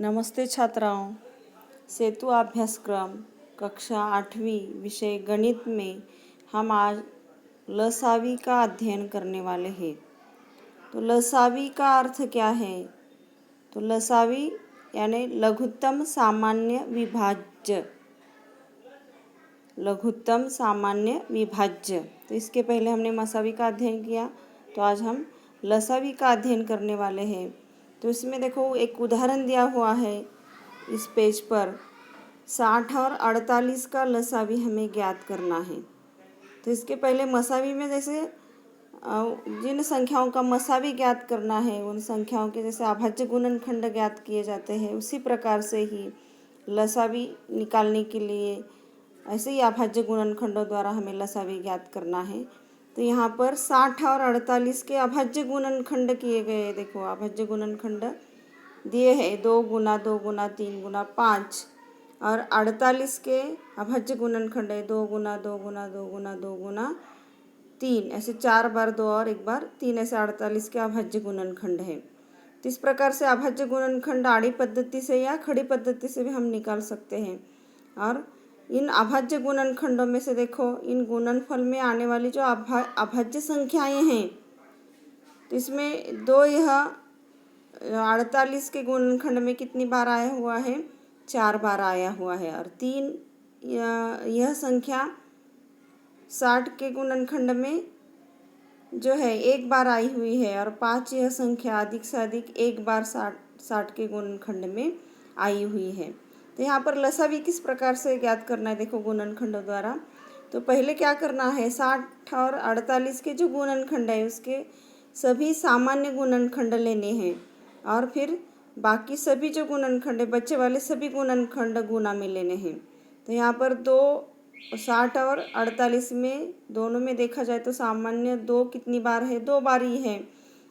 नमस्ते छात्राओं। सेतु अभ्यासक्रम कक्षा 8वीं विषय गणित में हम आज लसावी का अध्ययन करने वाले हैं। तो लसावी का अर्थ क्या है? तो लसावी यानी लघुत्तम सामान्य विभाज्य। लघुत्तम सामान्य विभाज्य। तो इसके पहले हमने मसावी का अध्ययन किया, तो आज हम लसावी का अध्ययन करने वाले हैं। तो इसमें देखो एक उदाहरण दिया हुआ है इस पेज पर। 60 और 48 का लसावी हमें ज्ञात करना है। तो इसके पहले मसावी में जैसे जिन संख्याओं का मसावी ज्ञात करना है, उन संख्याओं के जैसे अभाज्य गुणनखंड ज्ञात किए जाते हैं, उसी प्रकार से ही लसावी निकालने के लिए ऐसे ही अभाज्य गुणनखंडों द्वारा हमें लसावी ज्ञात करना है। तो यहाँ पर 60 और 48 के अभाज्य गुणनखंड किए गए हैं। देखो अभाज्य गुणनखंड दिए हैं 2 गुना 2 गुना 3 गुना 5, और 48 के अभाज्य गुणनखंड है 2 गुना 2 गुना 2 गुना 2 गुना 3, ऐसे 4 बार 2 और 1 बार 3, ऐसे 48 के अभाज्य गुणनखंड है। तो इस प्रकार से अभाज्य गुणनखंड आड़ी पद्धति से या खड़ी पद्धति से भी हम निकाल सकते हैं। और इन अभाज्य गुणनखंडों में से देखो इन गुणनफल में आने वाली जो अभाज्य संख्याएं हैं, तो इसमें दो यह 48 के गुणनखंड में कितनी बार आया हुआ है? 4 बार आया हुआ है। और 3 यह संख्या 60 के गुणनखंड में जो है 1 बार आई हुई है, और 5 यह संख्या अधिक से अधिक 1 बार 60 के गुणनखंड में आई हुई है। तो यहाँ पर लसावी किस प्रकार से ज्ञात करना है? देखो गुणनखंडों द्वारा। तो पहले क्या करना है, 60 और 48 के जो गुणनखंड है उसके सभी सामान्य गुणनखंड लेने हैं, और फिर बाकी सभी जो गुणनखंड है, बच्चे वाले सभी गुणनखंड गुना में लेने हैं। तो यहाँ पर 60 और 48 में दोनों में देखा जाए तो सामान्य 2 कितनी बार है? 2 बार ही है।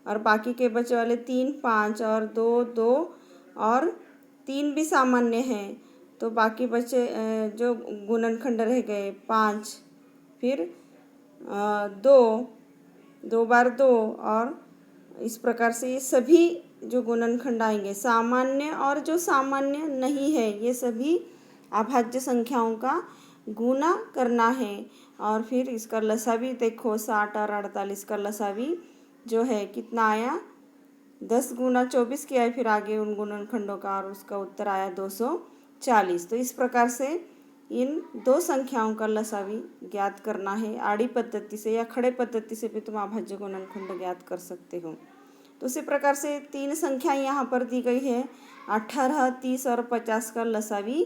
और बाकी के बच्चे वाले 3 5 और 2 2 और 3 भी सामान्य हैं। तो बाकी बचे जो गुणनखंड रह गए 5, फिर 2 बार 2, और इस प्रकार से ये सभी जो गुणनखंड आएंगे सामान्य और जो सामान्य नहीं है, ये सभी अभाज्य संख्याओं का गुना करना है। और फिर इसका लसावी देखो 60 और 48 का लसावी जो है कितना आया? 10 गुना 24 किया है, फिर आगे उन गुणनखंडों का, और उसका उत्तर आया 240। तो इस प्रकार से इन दो संख्याओं का लसावी ज्ञात करना है। आड़ी पद्धति से या खड़े पद्धति से भी तुम अभाज्य गुणनखंड ज्ञात कर सकते हो। तो उसी प्रकार से 3 संख्याएं यहाँ पर दी गई है, 18 30 और 50 का लसावी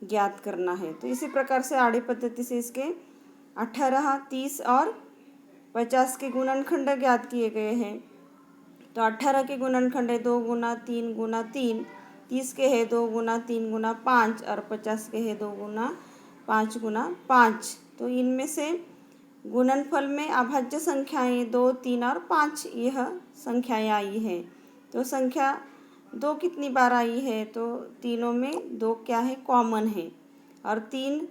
ज्ञात करना है। तो इसी प्रकार से आड़ी पद्धति से इसके 18 30 और 50 के गुणनखंड ज्ञात किए गए हैं। तो 18 के गुणनखंड है 2 गुना 3 गुना 3, 30 के है 2 गुना 3 गुना 5, और 50 के है 2 गुना 5 गुना 5। तो इनमें से गुणनफल में अभाज्य संख्याएं 2 3 और 5 यह संख्याएं आई है। तो संख्या 2 कितनी बार आई है? तो तीनों में 2 क्या है? कॉमन है। और 3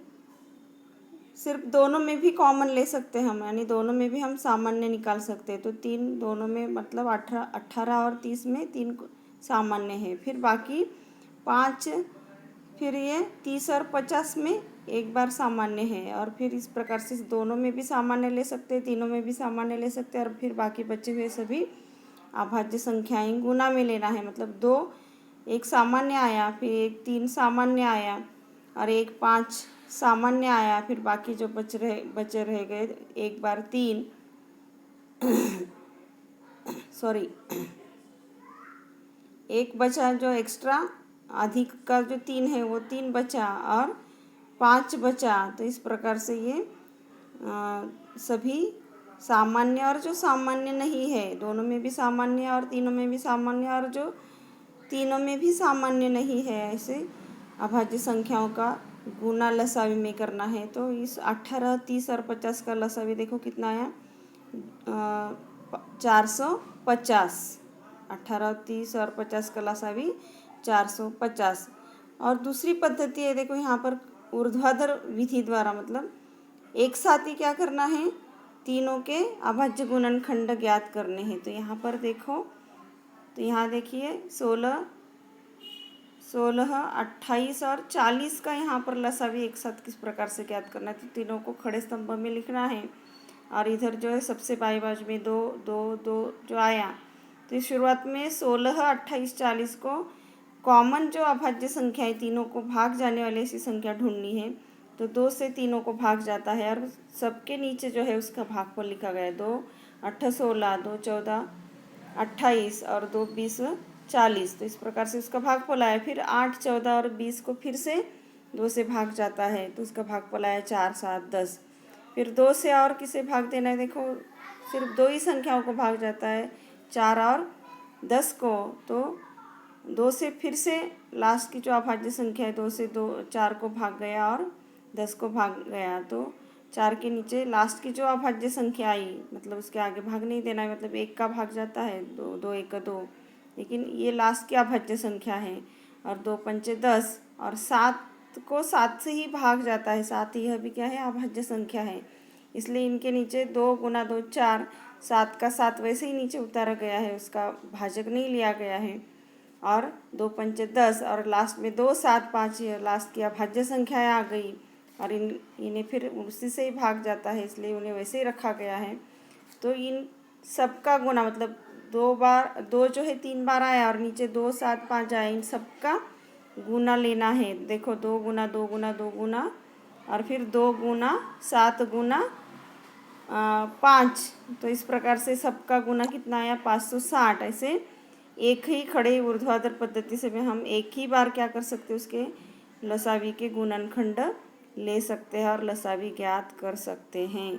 सिर्फ दोनों में भी कॉमन ले सकते हैं हम, यानी दोनों में भी हम सामान्य निकाल सकते हैं। तो 3 दोनों में मतलब 18 और 30 में 3 सामान्य है। फिर बाकी 5, फिर ये 30 और 50 में 1 बार सामान्य है। और फिर इस प्रकार से दोनों में भी सामान्य ले सकते हैं, तीनों में भी सामान्य ले सकते हैं, और फिर बाकी बचे हुए सभी अभाज्य संख्याएं गुना में लेना है। मतलब 2 एक सामान्य आया, फिर एक 3 सामान्य आया, और एक 5 सामान्य आया, फिर बाकी जो बचे रह गए 1 बार 3 सॉरी एक बचा जो एक्स्ट्रा अधिक का जो 3 है वो 3 बचा, और 5 बचा। तो इस प्रकार से ये सभी सामान्य और जो सामान्य नहीं है, दोनों में भी सामान्य और तीनों में भी सामान्य, और जो तीनों में भी सामान्य नहीं है, ऐसे अभाज्य संख्याओं का गुना लसावी में करना है। तो इस 18 30 और 50 का लसावी देखो कितना आया? 450। 18 30 और 50 का लसावी 450। और दूसरी पद्धति है, देखो यहाँ पर ऊर्ध्वाधर विधि द्वारा, मतलब एक साथ ही क्या करना है? तीनों के अभाज्य गुणनखंड ज्ञात करने हैं। तो यहाँ पर देखो, तो यहाँ देखिए 16 16, 28 और 40 का यहाँ पर लसावी एक साथ किस प्रकार से ज्ञात करना है, तो तीनों को खड़े स्तंभ में लिखना है। और इधर जो है सबसे बाई बाजू में 2 2 2 जो आया, तो इस शुरुआत में 16, 28, 40 को कॉमन जो अभाज्य संख्या है, तीनों को भाग जाने वाली ऐसी संख्या ढूंढनी है। तो 2 से तीनों को भाग जाता है और सबके नीचे जो है उसका भागफल लिखा गया है। 2 8 16, 2 14 28 और 2 20 40। तो इस प्रकार से उसका भागफल आया। फिर 8 14 और 20 को फिर से 2 से भाग जाता है, तो उसका भागफल आया 4 7 10। फिर 2 से और किसे भाग देना है, देखो सिर्फ 2 ही संख्याओं को भाग जाता है, 4 और 10 को। तो 2 से फिर से लास्ट की जो अभाज्य संख्या है, 2 से 4 को भाग गया और 10 को भाग गया। तो 4 के नीचे लास्ट की जो अभाज्य संख्या आई, मतलब उसके आगे भाग नहीं देना है, मतलब 1 का भाग जाता है, 2 2 1 2, लेकिन ये लास्ट की अभाज्य संख्या है। और 2 पंचे 10 और 7 को 7 से ही भाग जाता है, 7 यह भी क्या है, अभाज्य संख्या है। इसलिए इनके नीचे 2 गुना 2 4, 7 का 7 वैसे ही नीचे उतारा गया है, उसका भाजक नहीं लिया गया है। और 2 पंचे 10 और लास्ट में 2 7 5 लास्ट की अभाज्य संख्याएँ आ गई और इन्हें फिर उसी से ही भाग जाता है, इसलिए उन्हें वैसे ही रखा गया है। तो इन सबका गुना, मतलब 2 जो है 3 बार आया और नीचे 2 7 5 आया, इन सबका गुना लेना है। देखो 2 गुना 2 गुना 2 गुना और फिर 2 गुना 7 गुना 5। तो इस प्रकार से सबका गुना कितना आया, 560। ऐसे एक ही खड़े ऊर्ध्वाधर पद्धति से भी हम एक ही बार क्या कर सकते हैं, उसके लसावी के गुणनखंड ले सकते हैं और लसावी ज्ञात कर सकते हैं।